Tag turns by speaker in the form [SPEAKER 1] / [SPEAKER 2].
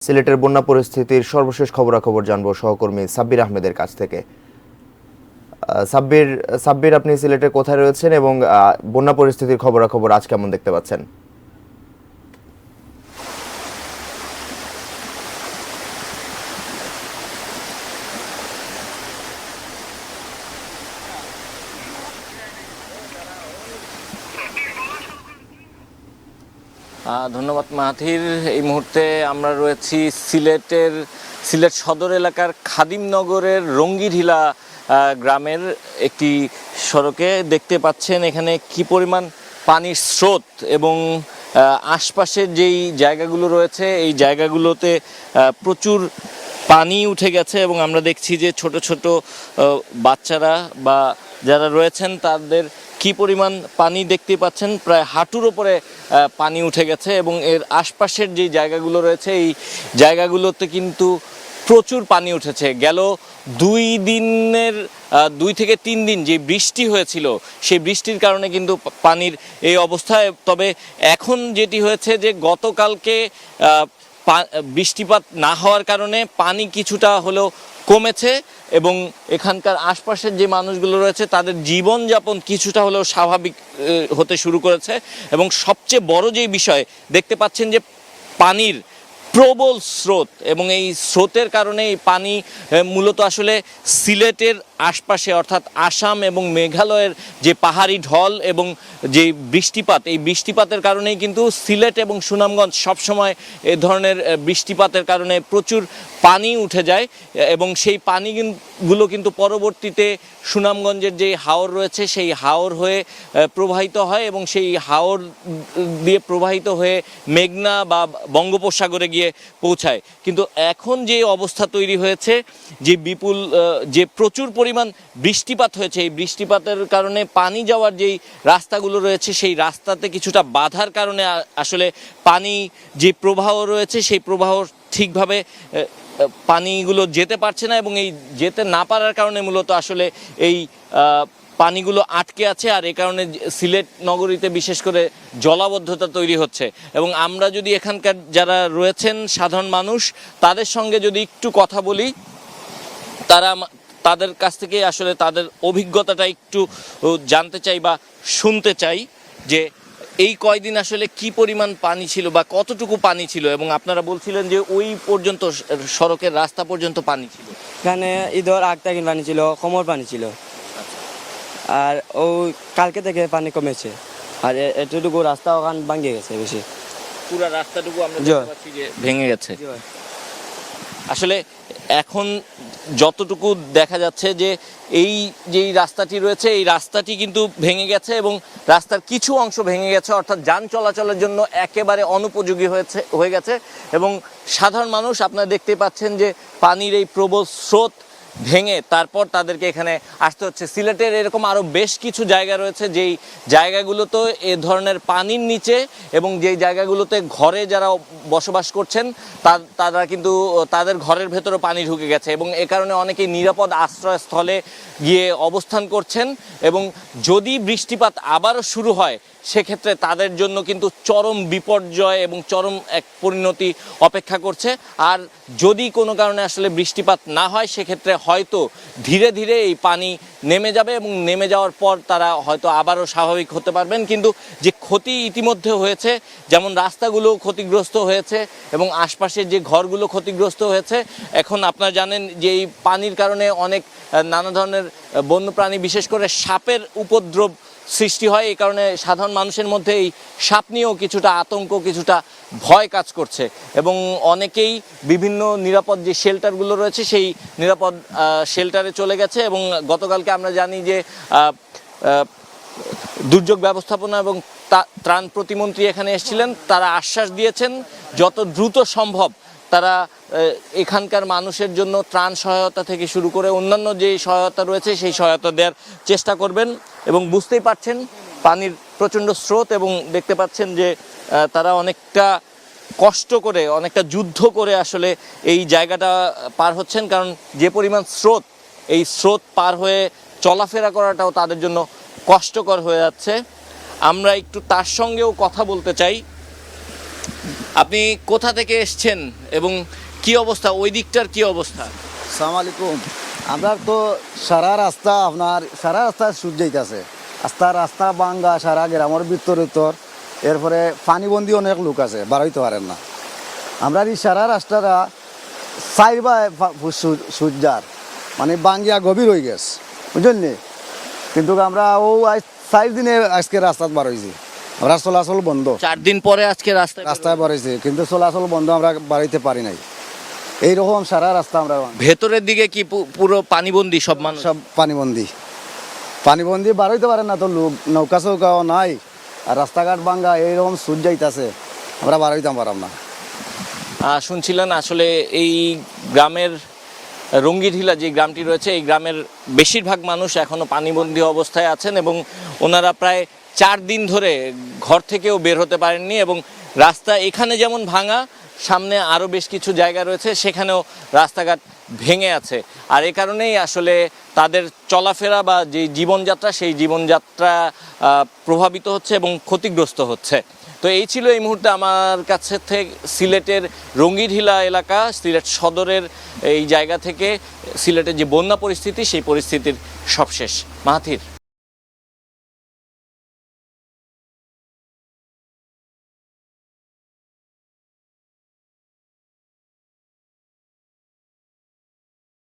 [SPEAKER 1] সিলেটের বন্যা পরিস্থিতির সর্বশেষ খবরাখবর জানবো সহকর্মী সাব্বির আহমেদের কাছ থেকে। সাব্বির, আপনি সিলেটে কোথায় রয়েছেন এবং বন্যা পরিস্থিতির খবরাখবর আজ কেমন দেখতে পাচ্ছেন?
[SPEAKER 2] ধন্যবাদ মাহাথির। এই মুহূর্তে আমরা রয়েছি সিলেট সদর এলাকার খাদিমনগরের রঙ্গিঢিলা গ্রামের একটি সড়কে। দেখতে পাচ্ছেন এখানে কি পরিমাণ পানির স্রোত এবং আশপাশের যেই জায়গাগুলো রয়েছে এই জায়গাগুলোতে প্রচুর পানি উঠে গেছে এবং আমরা দেখছি যে ছোট ছোট বাচ্চারা বা যারা রয়েছেন তাদের কি পরিমাণ পানি দেখতে পাচ্ছেন, প্রায় হাঁটুর ওপরে পানি উঠে গেছে এবং এর আশপাশের যে জায়গাগুলো রয়েছে এই জায়গাগুলোতে কিন্তু প্রচুর পানি উঠেছে। গেল 2 থেকে 3 দিন যে বৃষ্টি হয়েছিল সেই বৃষ্টির কারণে কিন্তু পানির এই অবস্থায়। তবে এখন যেটি হয়েছে যে গতকালকে বৃষ্টিপাত না হওয়ার কারণে পানি কিছুটা হলেও কমেছে এবং এখানকার আশপাশের যে মানুষগুলো রয়েছে তাদের জীবনযাপন কিছুটা হলেও স্বাভাবিক হতে শুরু করেছে। এবং সবচেয়ে বড় যে বিষয় দেখতে পাচ্ছেন যে পানির প্রবল স্রোত এবং এই স্রোতের কারণে এই পানি মূলত আসলে সিলেটের আশপাশে অর্থাৎ আসাম এবং মেঘালয়ের যে পাহাড়ি ঢল এবং যে বৃষ্টিপাত, এই বৃষ্টিপাতের কারণেই কিন্তু সিলেট এবং সুনামগঞ্জ সবসময় এ ধরনের বৃষ্টিপাতের কারণে প্রচুর পানি উঠে যায় এবং সেই পানিগুলো কিন্তু পরবর্তীতে সুনামগঞ্জের যে হাওর রয়েছে সেই হাওর হয়ে প্রবাহিত হয় এবং সেই হাওর দিয়ে প্রবাহিত হয়ে মেঘনা বা বঙ্গোপসাগরে গিয়ে পৌঁছায়। কিন্তু এখন যে অবস্থা তৈরি হয়েছে, যে বিপুল যে প্রচুর পরিমাণ বৃষ্টিপাত হয়েছে, এই বৃষ্টিপাতের কারণে পানি যাওয়ার যেই রাস্তাগুলো রয়েছে সেই রাস্তাতে কিছুটা বাধার কারণে আসলে পানি যে প্রবাহ রয়েছে সেই প্রবাহ ঠিকভাবে পানিগুলো যেতে পারছে না এবং এই যেতে না পারার কারণে মূলত আসলে এই পানিগুলো আটকে আছে। আর এ কারণে সিলেট নগরীতে বিশেষ করে জলাবদ্ধতা তৈরি হচ্ছে। এবং আমরা যদি এখানকার যারা রয়েছেন সাধারণ মানুষ তাদের সঙ্গে যদি একটু কথা বলি, তাদের কাছ থেকে আসলে তাদের অভিজ্ঞতাটা একটু জানতে চাই বা শুনতে চাই যে এই কয়দিন আসলে কি পরিমাণ পানি ছিল বা কতটুকু পানি ছিল। এবং আপনারা বলছিলেন যে ওই পর্যন্ত সড়কের রাস্তা পর্যন্ত পানি ছিল।
[SPEAKER 3] এখানে ঈদের আগ থেকে পানি ছিল, কোমর পানি ছিল, আর ওই কালকে থেকে পানি কমেছে। আর এতটুকু রাস্তা ওখানে ভাঙে গেছে বেশি,
[SPEAKER 2] পুরো রাস্তাটুকু আমরা দেখতে পাচ্ছি যে ভেঙে গেছে। আসলে এখন যতটুকু দেখা যাচ্ছে যে এই যেই রাস্তাটি রয়েছে এই রাস্তাটি কিন্তু ভেঙে গেছে এবং রাস্তার কিছু অংশ ভেঙে গেছে, অর্থাৎ যান চলাচলের জন্য একেবারে অনুপযোগী হয়ে গেছে। এবং সাধারণ মানুষ আপনারা দেখতে পাচ্ছেন যে পানির এই প্রবল স্রোত ভেঙে তারপর তাদেরকে এখানে আসতে হচ্ছে। সিলেটের এরকম আরও বেশ কিছু জায়গা রয়েছে যেই জায়গাগুলোতে এ ধরনের পানির নিচে এবং যেই জায়গাগুলোতে ঘরে যারা বসবাস করছেন তারা কিন্তু তাদের ঘরের ভেতরে পানি ঢুকে গেছে এবং এ কারণে অনেকেই নিরাপদ আশ্রয়স্থলে গিয়ে অবস্থান করছেন। এবং যদি বৃষ্টিপাত আবারও শুরু হয় সেক্ষেত্রে তাদের জন্য কিন্তু চরম বিপর্যয় এবং চরম এক পরিণতি অপেক্ষা করছে। আর যদি কোনো কারণে আসলে বৃষ্টিপাত না হয় সেক্ষেত্রে হয়তো ধীরে ধীরে এই পানি নেমে যাবে এবং নেমে যাওয়ার পর তারা হয়তো আবারও স্বাভাবিক হতে পারবেন। কিন্তু যে ক্ষতি ইতিমধ্যে হয়েছে, যেমন রাস্তাগুলো ক্ষতিগ্রস্ত হয়েছে এবং আশপাশের যে ঘরগুলো ক্ষতিগ্রস্ত হয়েছে, এখন আপনারা জানেন যে এই পানির কারণে অনেক নানা ধরনের বন্যপ্রাণী বিশেষ করে সাপের উপদ্রব সৃষ্টি হয়। এই কারণে সাধারণ মানুষের মধ্যে এই সাপ নিয়েও কিছুটা আতঙ্ক, কিছুটা ভয় কাজ করছে এবং অনেকেই বিভিন্ন নিরাপদ যে শেল্টারগুলো রয়েছে সেই নিরাপদ শেল্টারে চলে গেছে। এবং গতকালকে আমরা জানি যে দুর্যোগ ব্যবস্থাপনা এবং ত্রাণ প্রতিমন্ত্রী এখানে এসেছিলেন, তারা আশ্বাস দিয়েছেন যত দ্রুত সম্ভব তারা এখানকার মানুষের জন্য ত্রাণ সহায়তা থেকে শুরু করে অন্যান্য যে সহায়তা রয়েছে সেই সহায়তা দেওয়ার চেষ্টা করবেন। এবং বুঝতেই পারছেন পানির প্রচণ্ড স্রোত এবং দেখতে পাচ্ছেন যে তারা অনেকটা কষ্ট করে, অনেকটা যুদ্ধ করে আসলে এই জায়গাটা পার হচ্ছেন, কারণ যে পরিমাণ স্রোত, এই স্রোত পার হয়ে চলাফেরা করাটাও তাদের জন্য কষ্টকর হয়ে যাচ্ছে। আমরা একটু তার সঙ্গেও কথা বলতে চাই। আপনি কোথা থেকে এসছেন এবং কি অবস্থা, ওই দিকটার কি অবস্থা?
[SPEAKER 4] সালাম আলাইকুম। আমরা তো সারা রাস্তা আপনার সারা রাস্তা সুদ যাইতেছে, রাস্তা বাঙ্গা সারা গ্রামের ভিতর এরপরে পানিবন্দি অনেক লোক আছে, বাড়াইতে পারেন না। আমরা এই সারা রাস্তাটা চাই বা সূর্যার মানে বাঙ্গিয়া গভীর হয়ে গেছে, বুঝলেন নি? কিন্তু আমরা ও 4 দিনে আজকে রাস্তাত বার হয়েছি, আমরা চলাচল বন্ধ।
[SPEAKER 2] 4 দিন পরে আজকে
[SPEAKER 4] রাস্তায় বার হয়েছে কিন্তু চলাচল বন্ধ, আমরা বাড়াইতে পারি নাই। এইরকম সারা রাস্তা আমরা
[SPEAKER 2] ভেতরের দিকে কি পুরো পানিবন্দি সব মানুষ?
[SPEAKER 4] সব পানিবন্দি বার হইতে পারে না তো, লোক নৌকা চৌকাও নাই, আর রাস্তাঘাট ভাঙ্গা, এইরকম সুদ যাইতেছে, আমরা বার হইতাম পারাম না।
[SPEAKER 2] শুনছিলেন আসলে এই গ্রামের রঙ্গিঢিলা যে গ্রামটি রয়েছে, এই গ্রামের বেশিরভাগ মানুষ এখনো পানিবন্দী অবস্থায় আছেন এবং ওনারা প্রায় 4 দিন ধরে ঘর থেকেও বের হতে পারেননি। এবং রাস্তা এখানে যেমন ভাঙা, সামনে আরও বেশ কিছু জায়গা রয়েছে সেখানেও রাস্তাঘাট ভেঙে আছে। আর এ কারণেই আসলে তাদের চলাফেরা বা যে জীবনযাত্রা, সেই জীবনযাত্রা প্রভাবিত হচ্ছে এবং ক্ষতিগ্রস্ত হচ্ছে। তো এই ছিল এই মুহূর্তে আমার কাছে থেকে সিলেটের রঙ্গিঢিলা এলাকা, সিলেট সদরের এই জায়গা থেকে সিলেটের যে বন্যা পরিস্থিতি, সেই পরিস্থিতির সবশেষ। মাহাথির।